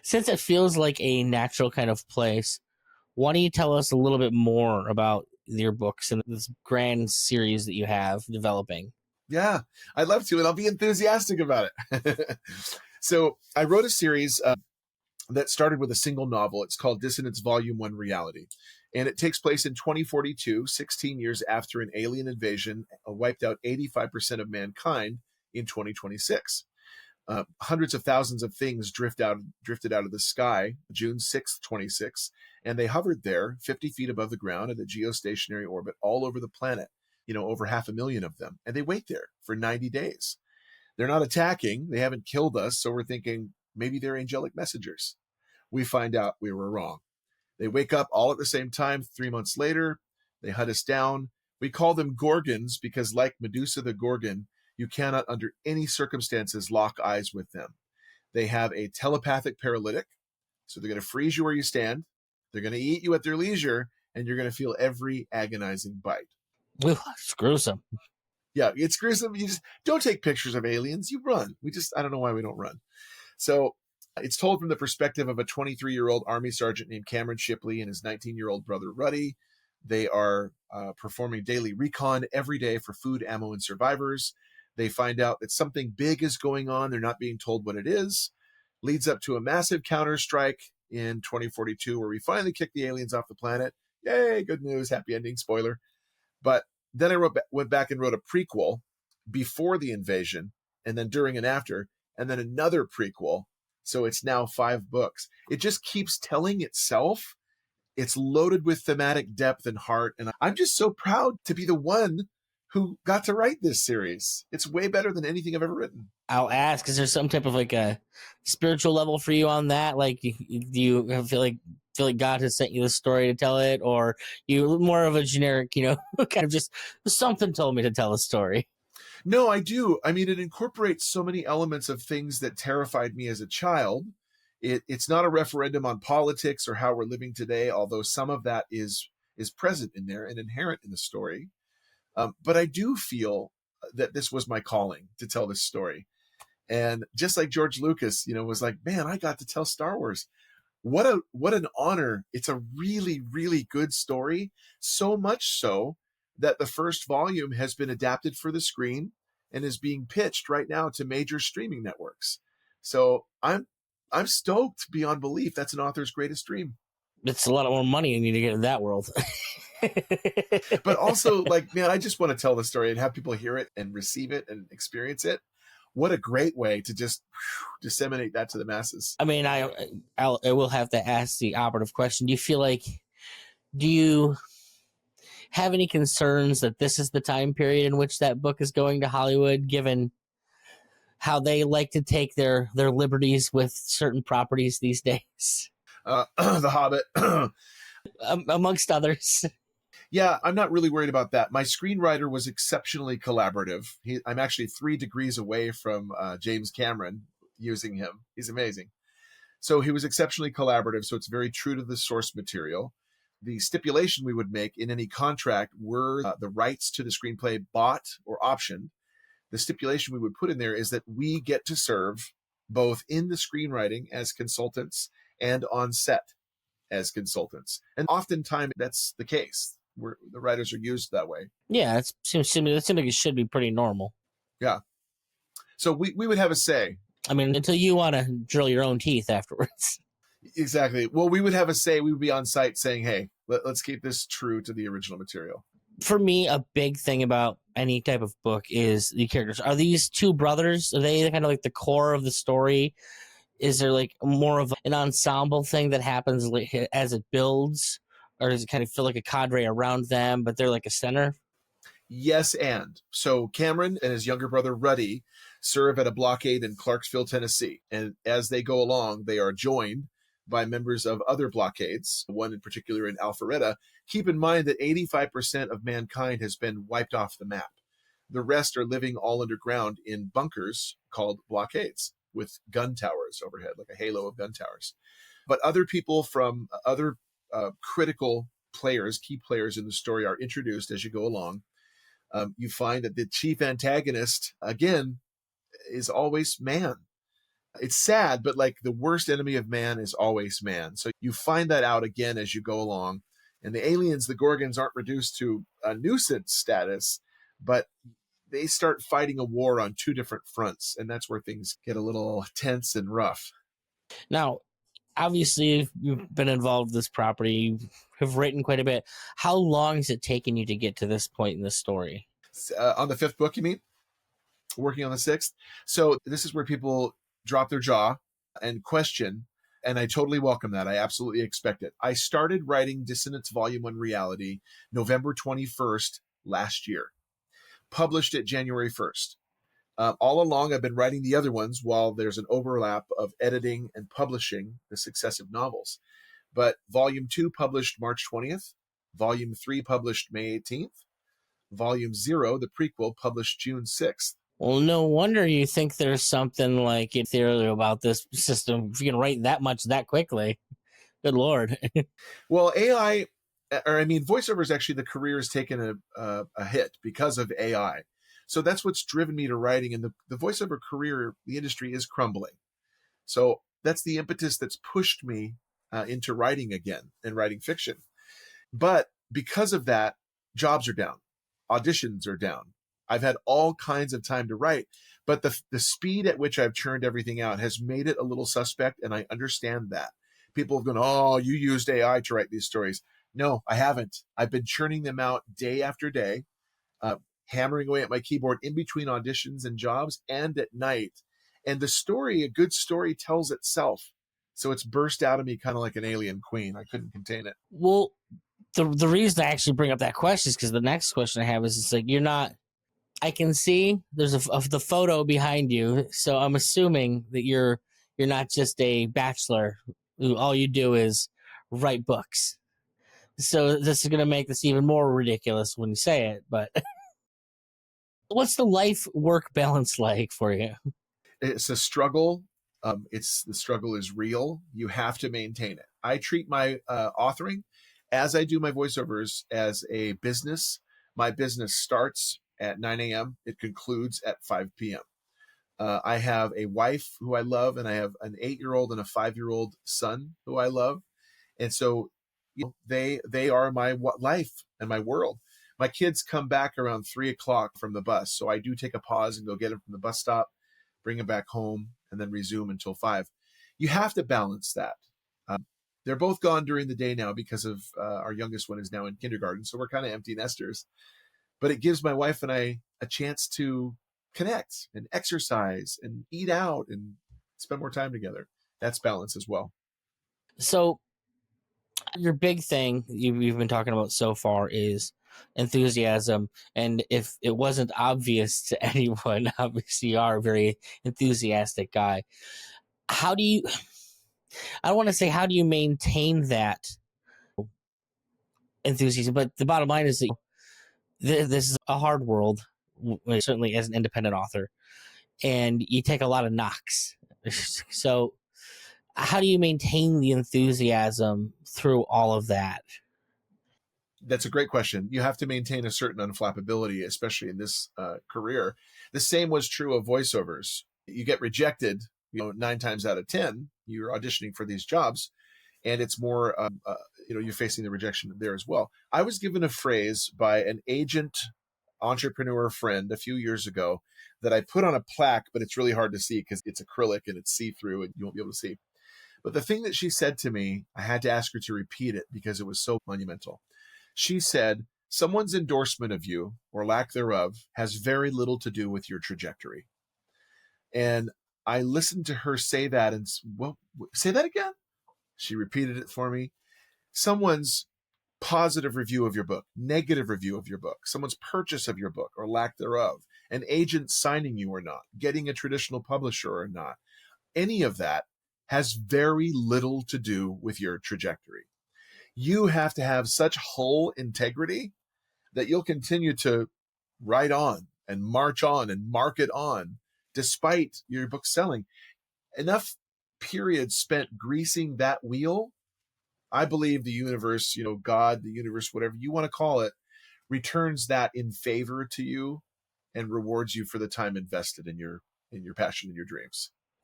Since it feels like a natural kind of place, why don't you tell us a little bit more about your books and this grand series that you have developing? Yeah, I'd love to, and I'll be enthusiastic about it. So I wrote a series that started with a single novel. It's called Dissonance Volume 1 Reality. And it takes place in 2042, 16 years after an alien invasion wiped out 85% of mankind in 2026. Hundreds of thousands of things drifted out of the sky, June 6th, 26, and they hovered there 50 feet above the ground in a geostationary orbit all over the planet, over 500,000 of them. And they wait there for 90 days. They're not attacking. They haven't killed us. So we're thinking maybe they're angelic messengers. We find out we were wrong. They wake up all at the same time 3 months later. They hunt us down. We call them Gorgons because, like Medusa the Gorgon, you cannot under any circumstances lock eyes with them. They have a telepathic paralytic. So they're going to freeze you where you stand. They're going to eat you at their leisure, and you're going to feel every agonizing bite. Ooh, it's gruesome. Yeah, it's gruesome. You just don't take pictures of aliens. You run. I don't know why we don't run. So it's told from the perspective of a 23-year-old Army Sergeant named Cameron Shipley and his 19-year-old brother, Ruddy. They are performing daily recon every day for food, ammo, and survivors. They find out that something big is going on. They're not being told what it is. Leads up to a massive counterstrike in 2042 where we finally kick the aliens off the planet. Yay, good news, happy ending, spoiler. But then I went back and wrote a prequel before the invasion, and then during and after, and then another prequel. So it's now 5 books. It just keeps telling itself. It's loaded with thematic depth and heart. And I'm just so proud to be the one who got to write this series. It's way better than anything I've ever written. I'll ask, is there some type of like a spiritual level for you on that? Like, do you feel like God has sent you the story to tell it, or you more of a generic, kind of just something told me to tell a story? No, I do. I mean, it incorporates so many elements of things that terrified me as a child. It's not a referendum on politics or how we're living today, although some of that is present in there and inherent in the story. But I do feel that this was my calling to tell this story. And just like George Lucas, was like, man, I got to tell Star Wars. What an honor. It's a really, really good story. So much so that the first volume has been adapted for the screen and is being pitched right now to major streaming networks. So I'm stoked beyond belief. That's an author's greatest dream. It's a lot more money you need to get in that world. But also, man, I just want to tell the story and have people hear it and receive it and experience it. What a great way to just disseminate that to the masses. I mean, I will have to ask the operative question. Do you have any concerns that this is the time period in which that book is going to Hollywood, given how they like to take their liberties with certain properties these days? The Hobbit. Amongst others. Yeah, I'm not really worried about that. My screenwriter was exceptionally collaborative. I'm actually 3 degrees away from James Cameron using him. He's amazing. So he was exceptionally collaborative. So it's very true to the source material. The stipulation we would make in any contract were the rights to the screenplay bought or optioned. The stipulation we would put in there is that we get to serve both in the screenwriting as consultants and on set as consultants. And oftentimes that's the case. Where the writers are used that way. Yeah, that seems like it should be pretty normal. Yeah. So we would have a say. I mean, until you want to drill your own teeth afterwards. Exactly. Well, we would have a say. We would be on site saying, hey, let's keep this true to the original material. For me, a big thing about any type of book is the characters. Are these 2 brothers? Are they kind of like the core of the story? Is there like more of an ensemble thing that happens as it builds? Or does it kind of feel like a cadre around them, but they're like a center? Yes, and. So Cameron and his younger brother, Ruddy, serve at a blockade in Clarksville, Tennessee. And as they go along, they are joined by members of other blockades, one in particular in Alpharetta. Keep in mind that 85% of mankind has been wiped off the map. The rest are living all underground in bunkers called blockades with gun towers overhead, like a halo of gun towers. But other people from other critical players, key players in the story are introduced as you go along. You find that the chief antagonist, again, is always man. It's sad, but like the worst enemy of man is always man. So you find that out again as you go along. And the aliens, the Gorgons, aren't reduced to a nuisance status, but they start fighting a war on two different fronts. And that's where things get a little tense and rough. Now, obviously, you've been involved with this property, you have written quite a bit. How long has it taken you to get to this point in the story? On the fifth book, you mean? Working on the sixth. So this is where people drop their jaw and question, and I totally welcome that. I absolutely expect it. I started writing Dissonance Volume 1 Reality November 21st last year, published it January 1st. All along, I've been writing the other ones while there's an overlap of editing and publishing the successive novels. But Volume 2 published March 20th, Volume 3 published May 18th, Volume 0, the prequel, published June 6th. Well, no wonder you think there's something like in theory about this system. If you can write that much that quickly, good Lord. Well, AI, or I mean, voiceover is actually the career has taken a hit because of AI. So that's what's driven me to writing. And the voiceover career, the industry is crumbling. So that's the impetus that's pushed me into writing again and writing fiction. But because of that, jobs are down, auditions are down. I've had all kinds of time to write, but the speed at which I've churned everything out has made it a little suspect, and I understand that. People have gone, oh, you used AI to write these stories. No, I haven't. I've been churning them out day after day, hammering away at my keyboard in between auditions and jobs and at night. And the story, a good story, tells itself. So it's burst out of me kind of like an alien queen. I couldn't contain it. Well, the reason I actually bring up that question is because the next question I have is it's like you're not. I can see there's the photo behind you, so I'm assuming that you're not just a bachelor who all you do is write books. So this is going to make this even more ridiculous when you say it. But what's the life work balance like for you? It's a struggle. The struggle is real. You have to maintain it. I treat my authoring as I do my voiceovers as a business. My business starts at 9 a.m. It concludes at 5 p.m. I have a wife who I love, and I have an 8-year-old and a 5-year-old son who I love. And so they are my life and my world. My kids come back around 3 o'clock from the bus. So I do take a pause and go get them from the bus stop, bring them back home, and then resume until 5. You have to balance that. They're both gone during the day now because of our youngest one is now in kindergarten. So we're kind of empty nesters. But it gives my wife and I a chance to connect and exercise and eat out and spend more time together. That's balance as well. So your big thing you've been talking about so far is enthusiasm. And if it wasn't obvious to anyone, obviously you are a very enthusiastic guy. How do you, I don't want to say how do you maintain that enthusiasm, but the bottom line is that this is a hard world, certainly as an independent author, and you take a lot of knocks. So how do you maintain the enthusiasm through all of that? That's a great question. You have to maintain a certain unflappability, especially in this career. The same was true of voiceovers. You get rejected, 9 times out of 10, you're auditioning for these jobs, and it's more, you're facing the rejection there as well. I was given a phrase by an agent entrepreneur friend a few years ago that I put on a plaque, but it's really hard to see because it's acrylic and it's see-through and you won't be able to see. But the thing that she said to me, I had to ask her to repeat it because it was so monumental. She said, someone's endorsement of you or lack thereof has very little to do with your trajectory. And I listened to her say that and, well, say that again? She repeated it for me. Someone's positive review of your book, negative review of your book, someone's purchase of your book or lack thereof, an agent signing you or not, getting a traditional publisher or not, any of that has very little to do with your trajectory. You have to have such whole integrity that you'll continue to write on and march on and market on despite your book selling. Enough periods spent greasing that wheel, I believe the universe, God, the universe, whatever you want to call it, returns that in favor to you and rewards you for the time invested in your passion and your dreams.